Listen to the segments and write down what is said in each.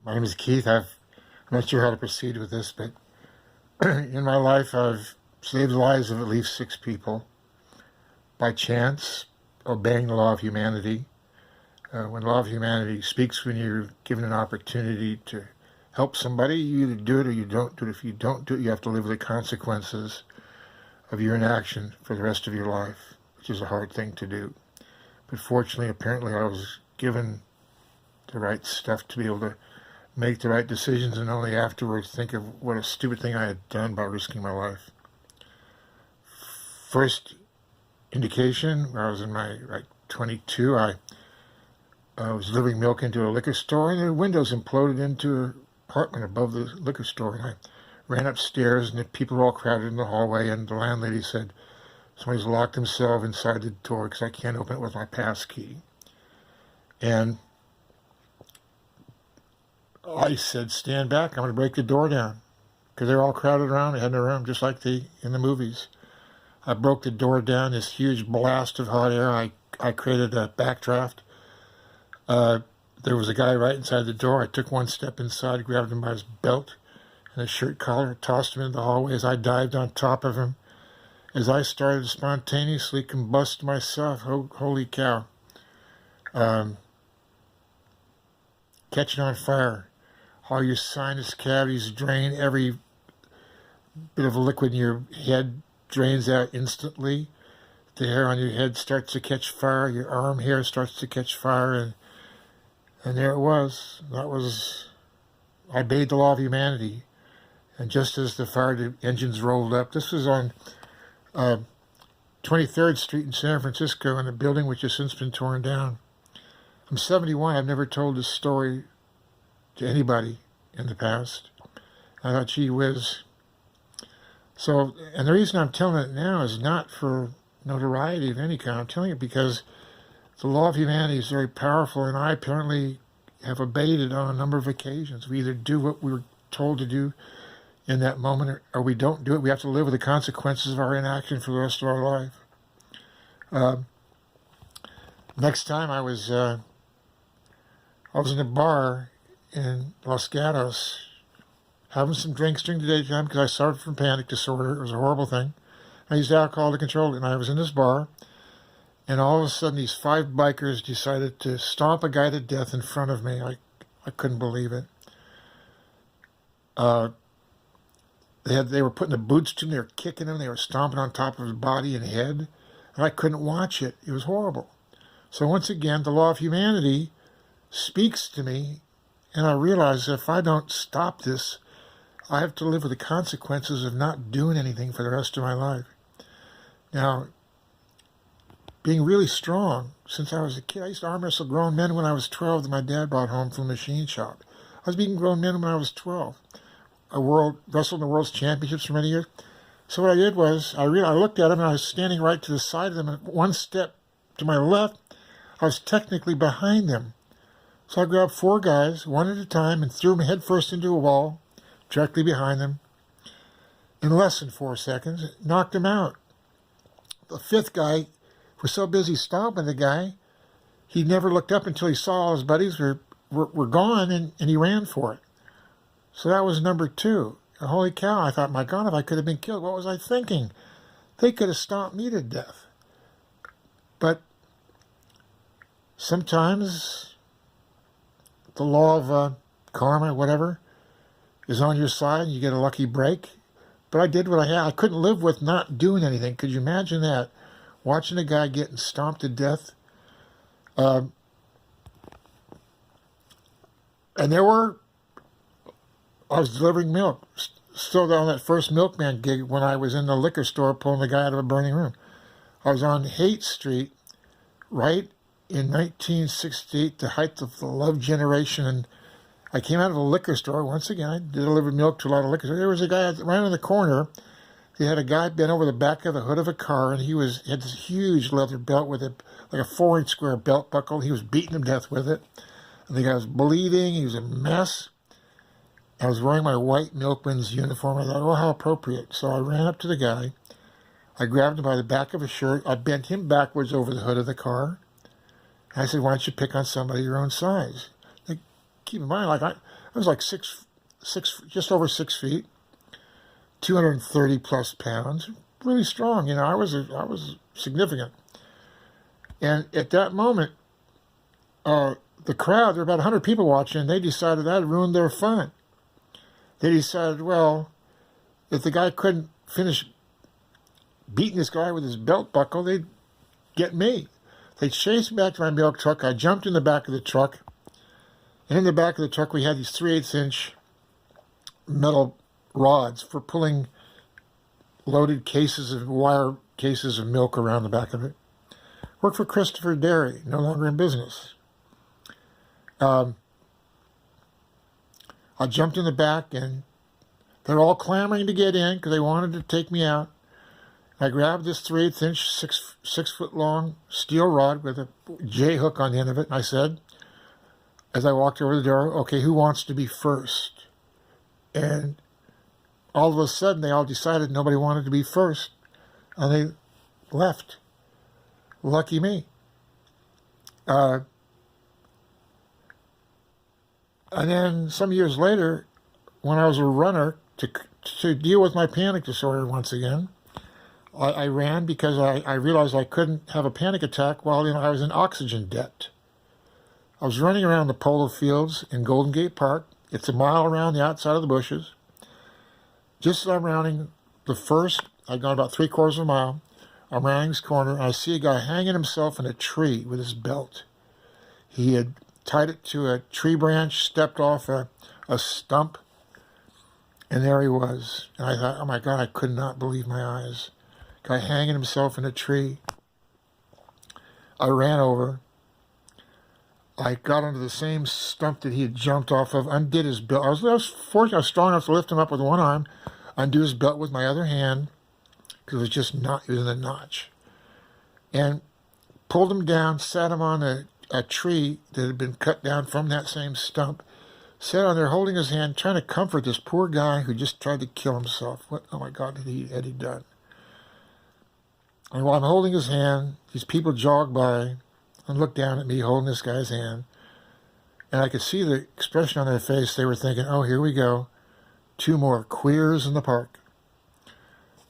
My name is Keith. I'm not sure how to proceed with this, but in my life, I've saved the lives of at least 6 people by chance, obeying the law of humanity. When the law of humanity speaks when you're given an opportunity to help somebody, you either do it or you don't do it. If you don't do it, you have to live with the consequences of your inaction for the rest of your life, which is a hard thing to do. But fortunately, apparently, I was given the right stuff to be able to make the right decisions and only afterwards think of what a stupid thing I had done by risking my life. First indication, when I was in my 22, I was delivering milk into a liquor store, and the windows imploded into an apartment above the liquor store. And I ran upstairs, and the people were all crowded in the hallway, and the landlady said, "Somebody's locked themselves inside the door because I can't open it with my pass key." And I said, "Stand back, I'm going to break the door down." Because they're all crowded around, they had no room, just like in the movies. I broke the door down, this huge blast of hot air. I created a backdraft. There was a guy right inside the door. I took one step inside, grabbed him by his belt and his shirt collar, tossed him into the hallway as I dived on top of him. As I started to spontaneously combust myself, holy cow, catching on fire. All your sinus cavities drain, every bit of liquid in your head drains out instantly. The hair on your head starts to catch fire, your arm hair starts to catch fire, and there it was. I obeyed the law of humanity. And just as the fire engines rolled up, this was on 23rd Street in San Francisco, in a building which has since been torn down. I'm 71, I've never told this story to anybody in the past. I thought, gee whiz. So, and the reason I'm telling it now is not for notoriety of any kind. I'm telling it because the law of humanity is very powerful, and I apparently have obeyed it on a number of occasions. We either do what we were told to do in that moment, or we don't do it. We have to live with the consequences of our inaction for the rest of our life. Next time I was in a bar in Los Gatos, having some drinks during the daytime because I suffered from panic disorder. It was a horrible thing. I used alcohol to control it, and I was in this bar, and all of a sudden these 5 bikers decided to stomp a guy to death in front of me. I couldn't believe it. They were putting the boots to him, they were kicking him, they were stomping on top of his body and head, and I couldn't watch it. It was horrible. So once again, the law of humanity speaks to me, and I realize that if I don't stop this, I have to live with the consequences of not doing anything for the rest of my life. Now, being really strong, since I was a kid, I used to arm wrestle grown men when I was 12 that my dad brought home from the machine shop. I was beating grown men when I was 12. I wrestled in the world's championships for many years. So what I did was, I looked at them, and I was standing right to the side of them, and one step to my left, I was technically behind them. So I grabbed 4 guys, one at a time, and threw them headfirst into a wall, directly behind them. In less than 4 seconds, knocked them out. The 5th guy was so busy stomping the guy, he never looked up until he saw all his buddies were gone, and he ran for it. So that was number 2. And holy cow, I thought, my God, if I could have been killed, what was I thinking? They could have stomped me to death. But sometimes the law of karma, whatever, is on your side, and you get a lucky break. But I did what I had. I couldn't live with not doing anything. Could you imagine that? Watching a guy getting stomped to death. And I was delivering milk, still on that first milkman gig when I was in the liquor store pulling the guy out of a burning room. I was on Haight Street, right in 1968, the height of the love generation, and I came out of a liquor store. Once again, I delivered milk to a lot of liquor stores. There was a guy right on the corner. They had a guy bent over the back of the hood of a car, and he had this huge leather belt with it, like a 4-inch square belt buckle. He was beating him to death with it. And the guy was bleeding. He was a mess. I was wearing my white milkman's uniform. I thought, oh, how appropriate. So I ran up to the guy. I grabbed him by the back of his shirt. I bent him backwards over the hood of the car. And I said, why don't you pick on somebody your own size? Keep in mind, I was like just over 6 feet, 230 plus pounds, really strong. You know, I was significant. And at that moment, the crowd, there were about 100 people watching, they decided that ruined their fun. They decided, well, if the guy couldn't finish beating this guy with his belt buckle, they'd get me. They chased me back to my milk truck. I jumped in the back of the truck. And in the back of the truck, we had these 3/8-inch metal rods for pulling loaded wire cases of milk around the back of it. Worked for Christopher Dairy, no longer in business. I jumped in the back, and they're all clamoring to get in because they wanted to take me out. I grabbed this 3/8-inch, 6-foot-long steel rod with a J hook on the end of it, and I said, as I walked over the door, okay, who wants to be first? And all of a sudden, they all decided nobody wanted to be first, and they left. Lucky me. And then some years later, when I was a runner, to deal with my panic disorder once again, I ran because I realized I couldn't have a panic attack while I was in oxygen debt. I was running around the polo fields in Golden Gate Park. It's a mile around the outside of the bushes. Just as I'm rounding I'd gone about 3/4 of a mile. I'm rounding this corner, and I see a guy hanging himself in a tree with his belt. He had tied it to a tree branch, stepped off a stump, and there he was. And I thought, oh my God, I could not believe my eyes. Guy hanging himself in a tree. I ran over. I got onto the same stump that he had jumped off of, undid his belt. I was fortunate, I was strong enough to lift him up with one arm, undo his belt with my other hand, because it was in a notch. And pulled him down, sat him on a tree that had been cut down from that same stump, sat on there holding his hand, trying to comfort this poor guy who just tried to kill himself. What, oh my God, had he done? And while I'm holding his hand, these people jog by and look down at me holding this guy's hand. And I could see the expression on their face. They were thinking, oh, here we go. 2 more queers in the park.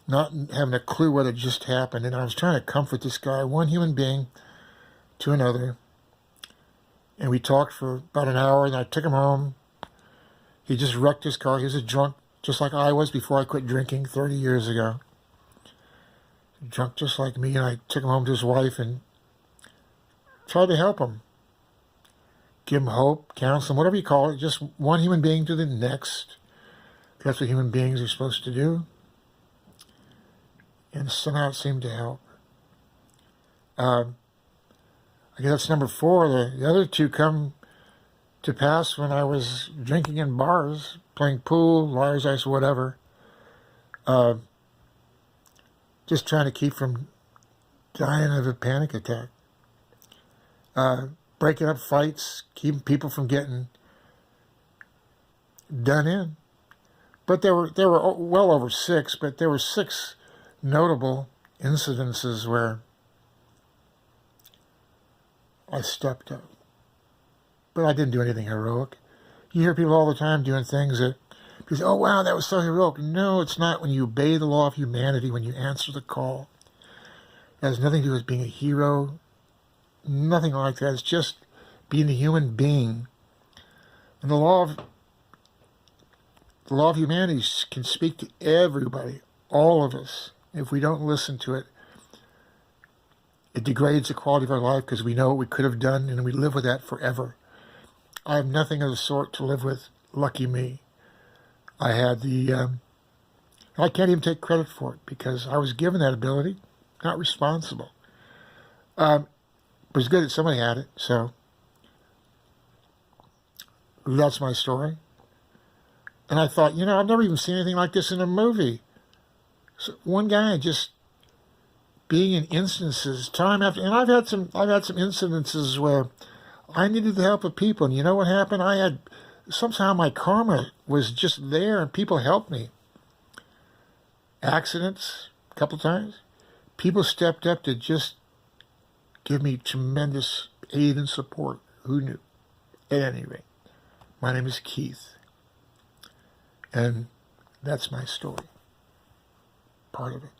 Not having a clue what had just happened. And I was trying to comfort this guy, one human being to another. And we talked for about an hour, and I took him home. He just wrecked his car. He was a drunk, just like I was before I quit drinking 30 years ago. Drunk just like me, and I took him home to his wife and tried to help him. Give him hope, counsel him, whatever you call it, just one human being to the next. That's what human beings are supposed to do. And somehow it seemed to help. I guess that's number 4. The other 2 come to pass when I was drinking in bars, playing pool, liar's ice, whatever. Just trying to keep from dying of a panic attack. Breaking up fights, keeping people from getting done in. But there were well over 6, but there were 6 notable incidences where I stepped up. But I didn't do anything heroic. You hear people all the time doing things that people say, oh wow, that was so heroic. No, it's not. When you obey the law of humanity, when you answer the call, it has nothing to do with being a hero. Nothing like that. It's just being a human being. And the law of humanity can speak to everybody, all of us. If we don't listen to it, it degrades the quality of our life because we know what we could have done and we live with that forever. I have nothing of the sort to live with. Lucky me. I had I can't even take credit for it because I was given that ability, not responsible. It was good that somebody had it, so that's my story. And I thought, I've never even seen anything like this in a movie. So one guy just being in instances time after, and I've had some incidences where I needed the help of people, and you know what happened? Somehow my karma was just there, and people helped me. Accidents, a couple times. People stepped up to just give me tremendous aid and support. Who knew? At any rate, My name is Keith, and that's my story, part of it.